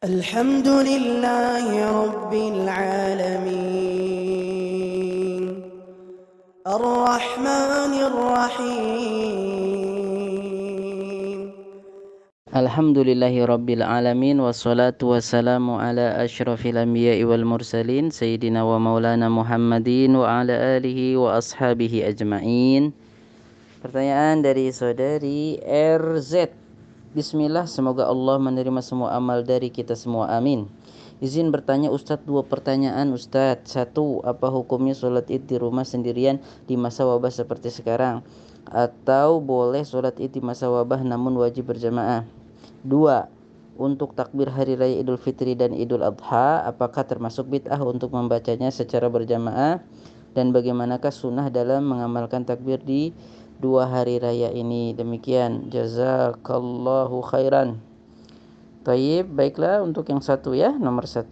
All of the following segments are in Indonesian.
الحمد لله رب العالمين الرحمن الرحيم Alhamdulillahi Rabbil Alamin. Wassalatu wassalamu ala ashrafil anbiya'i wal mursalin Sayyidina wa maulana Muhammadin wa ala alihi wa ashabihi ajma'in. Pertanyaan dari saudari RZ. Bismillah, semoga Allah menerima semua amal dari kita semua, amin. Izin bertanya Ustadz, 2 pertanyaan Ustadz. 1. Apa hukumnya sholat id di rumah sendirian di masa wabah seperti sekarang? Atau boleh sholat id di masa wabah namun wajib berjamaah? 2. Untuk takbir hari raya Idul Fitri dan Idul Adha, apakah termasuk bid'ah untuk membacanya secara berjamaah? Dan bagaimanakah sunnah dalam mengamalkan takbir di 2 hari raya ini? Demikian, jazakallahu khairan. Taib, baiklah untuk yang 1 ya, nomor 1.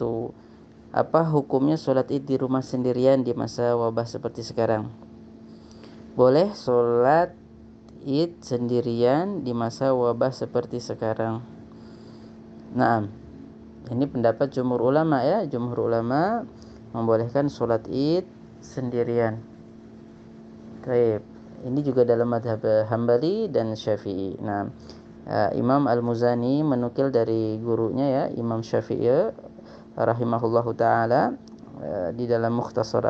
Apa hukumnya sholat id di rumah sendirian di masa wabah seperti sekarang? Boleh sholat id sendirian di masa wabah seperti sekarang. Naam. Ini pendapat jumhur ulama ya. Jumhur ulama membolehkan sholat id sendirian. Baik. Ini juga dalam madhab Hambali dan Syafi'i. Nah, Imam Al-Muzani menukil dari gurunya ya, Imam Syafi'i rahimahullahu taala di dalam Mukhtasar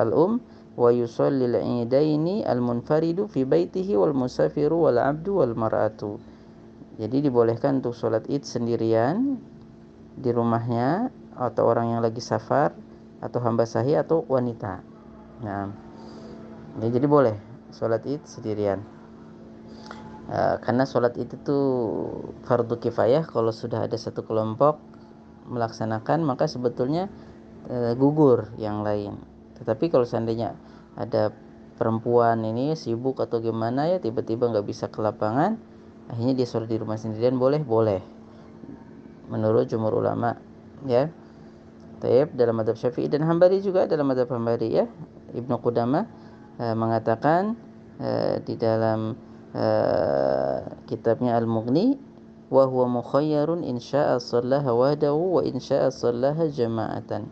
wa yusallil idaini al-munfaridu fi baitihi wal musafiru wal abdu wal mar'atu. Jadi dibolehkan untuk sholat id sendirian di rumahnya, atau orang yang lagi safar, atau hamba sahih, atau wanita. Nah, ya, jadi boleh sholat id sendirian. Karena sholat id itu fardu kifayah. Kalau sudah ada satu kelompok melaksanakan, maka sebetulnya gugur yang lain. Tetapi kalau seandainya ada perempuan ini sibuk atau gimana ya, tiba-tiba nggak bisa ke lapangan, akhirnya dia sholat di rumah sendirian, boleh menurut jumhur ulama ya. Taib, dalam madhab Syafi'i dan Hambali juga, dalam madhab Hambali ya, Ibnu Qudamah mengatakan di dalam kitabnya Al-Mughni, wa huwa mukhayyarun insya'a shallaha wahdahu wa insya'a shallaha jama'atan.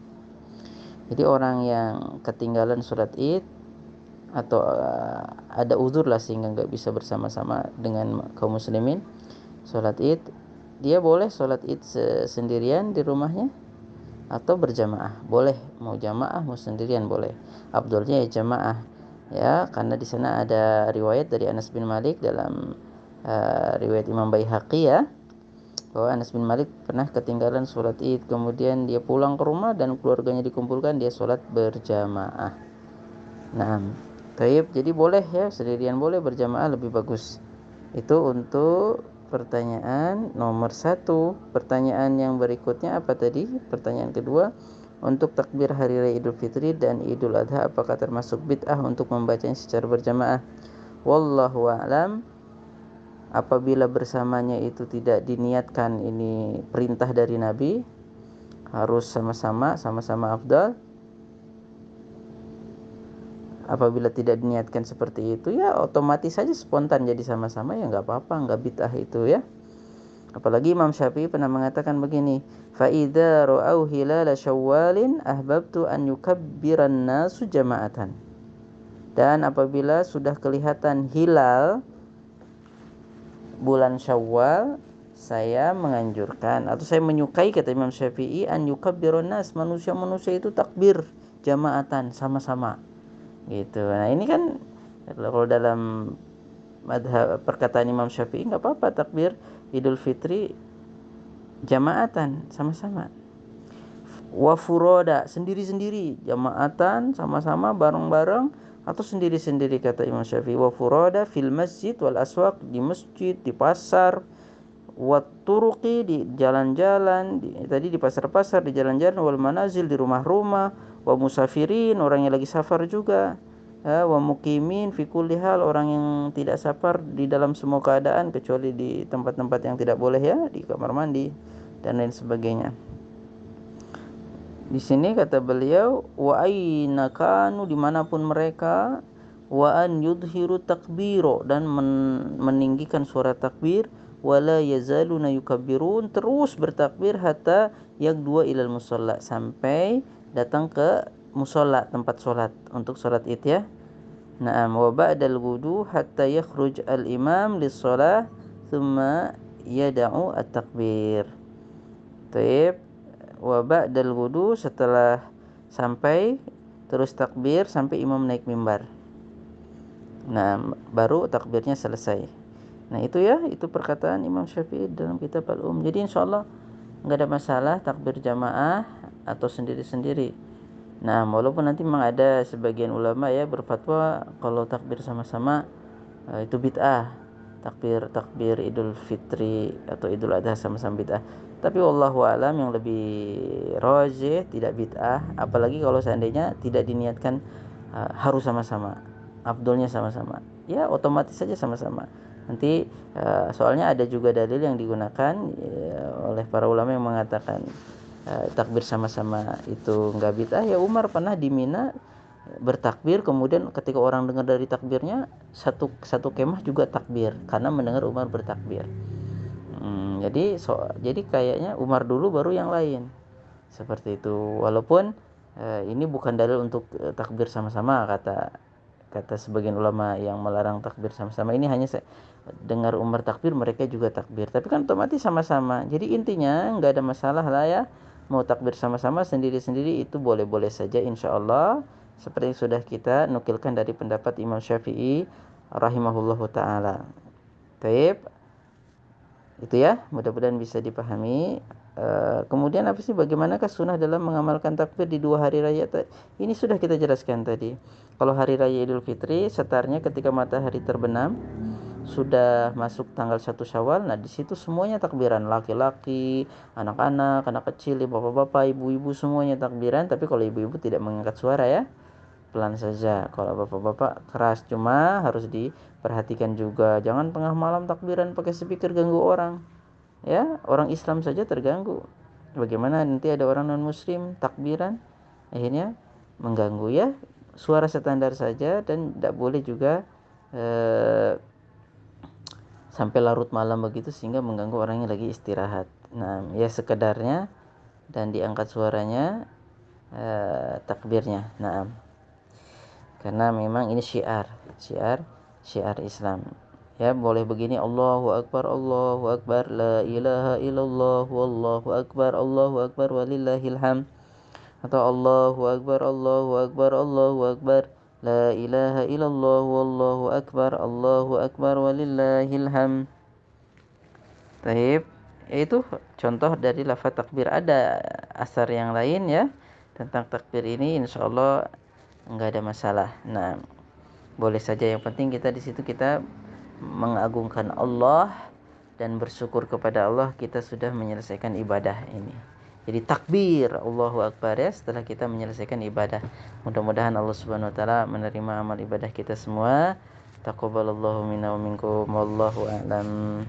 Jadi orang yang ketinggalan sholat id atau ada uzur lah sehingga nggak bisa bersama-sama dengan kaum muslimin sholat id, dia boleh sholat id sendirian di rumahnya atau berjamaah. Boleh, mau jamaah mau sendirian boleh. Afdalnya ya jamaah ya, karena di sana ada riwayat dari Anas bin Malik dalam riwayat Imam Baihaqi ya, bahwa Anas bin Malik pernah ketinggalan sholat id, kemudian dia pulang ke rumah dan keluarganya dikumpulkan, dia sholat berjamaah. Nah, taib, jadi boleh ya, sendirian boleh, berjamaah lebih bagus. Itu untuk pertanyaan nomor 1. Pertanyaan yang berikutnya apa tadi? Pertanyaan kedua, untuk takbir hari raya Idul Fitri dan Idul Adha, apakah termasuk bid'ah untuk membacanya secara berjamaah? Wallahu a'lam. Apabila bersamanya itu tidak diniatkan ini perintah dari Nabi, harus sama-sama afdal. Apabila tidak diniatkan seperti itu, ya otomatis saja spontan jadi sama-sama, ya nggak apa-apa, nggak bid'ah itu ya. Apalagi Imam Syafi'i pernah mengatakan begini, fa idza ra'au hilala syawalin ahbabtu an yukabbiran nasu jama'atan. Dan apabila sudah kelihatan hilal bulan Syawal, saya menganjurkan atau saya menyukai, kata Imam Syafi'i, an yukabbiran nas, manusia-manusia itu takbir jama'atan, sama-sama gitu. Nah, ini kan kalau dalam madhab perkataan Imam Syafi'i nggak apa-apa takbir Idul Fitri jamaatan, sama-sama. Wa furoda, sendiri-sendiri, jamaatan, sama-sama bareng-bareng, atau sendiri-sendiri, kata Imam Syafi'i. Wa furoda fil masjid wal aswaq, di masjid, di pasar, wa turuqi, di jalan-jalan, tadi di pasar-pasar, di jalan-jalan, wal manazil, di rumah-rumah, wa musafirin, orang yang lagi safar juga, wa muqimin fi kulli hal, orang yang tidak safar di dalam semua keadaan kecuali di tempat-tempat yang tidak boleh ya, di kamar mandi dan lain sebagainya. Di sini kata beliau, wa aina kanu, dimanapun mereka, wa an yudhiru takbiro, dan meninggikan suara takbir, wala yazaluna yukabbirun, terus bertakbir hatta yagdua ilal musalla, sampai datang ke musalla, tempat sholat untuk sholat id ya. Naam, wa ba'dal wudu hatta yakhruj al-imam lis-shalah thumma yada'u at-takbir. Taib. Wa ba'dal wudu, setelah sampai terus takbir sampai imam naik mimbar. Nah, baru takbirnya selesai. Nah, itu ya, itu perkataan Imam Syafi'i dalam kitab Al-Um. Jadi insyaallah enggak ada masalah takbir jamaah atau sendiri-sendiri. Nah, walaupun nanti memang ada sebagian ulama ya berfatwa kalau takbir sama-sama itu bid'ah. Takbir Idul Fitri atau Idul Adha sama-sama bid'ah. Tapi wallahu alam yang lebih rajih tidak bid'ah, apalagi kalau seandainya tidak diniatkan harus sama-sama. Afdolnya sama-sama. Ya, otomatis saja sama-sama. Nanti soalnya ada juga dalil yang digunakan oleh para ulama yang mengatakan takbir sama-sama itu enggak bid'ah. Ya, Umar pernah di Mina bertakbir, kemudian ketika orang dengar dari takbirnya satu kemah juga takbir karena mendengar Umar bertakbir. Jadi kayaknya Umar dulu baru yang lain seperti itu. Walaupun ini bukan dalil untuk takbir sama-sama, kata sebagian ulama yang melarang takbir sama-sama. Ini hanya dengar Umar takbir mereka juga takbir, tapi kan otomatis sama-sama. Jadi intinya nggak ada masalah lah ya, mau takbir sama-sama sendiri-sendiri itu boleh-boleh saja insyaallah, seperti yang sudah kita nukilkan dari pendapat Imam Syafi'i rahimahullahu taala. Baik, itu ya, mudah-mudahan bisa dipahami. Kemudian apa sih, bagaimanakah sunnah dalam mengamalkan takbir di 2 hari raya? Ini sudah kita jelaskan tadi. Kalau hari raya Idul Fitri setarnya ketika matahari terbenam, sudah masuk tanggal 1 Syawal. Nah, di situ semuanya takbiran, laki-laki, anak-anak, anak kecil, bapak-bapak, ibu-ibu, semuanya takbiran. Tapi kalau ibu-ibu tidak mengangkat suara ya, pelan saja. Kalau bapak-bapak keras, cuma harus diperhatikan juga jangan tengah malam takbiran pakai speaker ganggu orang. Ya, orang Islam saja terganggu. Bagaimana nanti ada orang non muslim takbiran akhirnya mengganggu ya. Suara standar saja dan tidak boleh juga sampai larut malam begitu sehingga mengganggu orang yang lagi istirahat. Nah, ya sekedarnya dan diangkat suaranya takbirnya. Nah, karena memang ini syiar Islam. Ya, boleh begini, Allahu Akbar, la ilaha illallah, wallahu akbar walillahil hamd. Atau Allahu Akbar, la ilaha illallah, wallahu akbar walillahil hamd. Baik, itu contoh dari lafaz takbir. Ada asar yang lain ya tentang takbir ini, insyaallah enggak ada masalah. Nah, boleh saja, yang penting kita di situ kita mengagungkan Allah dan bersyukur kepada Allah kita sudah menyelesaikan ibadah ini. Jadi takbir Allahu Akbar ya setelah kita menyelesaikan ibadah. Mudah-mudahan Allah Subhanahu wa taala menerima amal ibadah kita semua. Taqabbalallahu minna wa minkum, wallahu a'lam.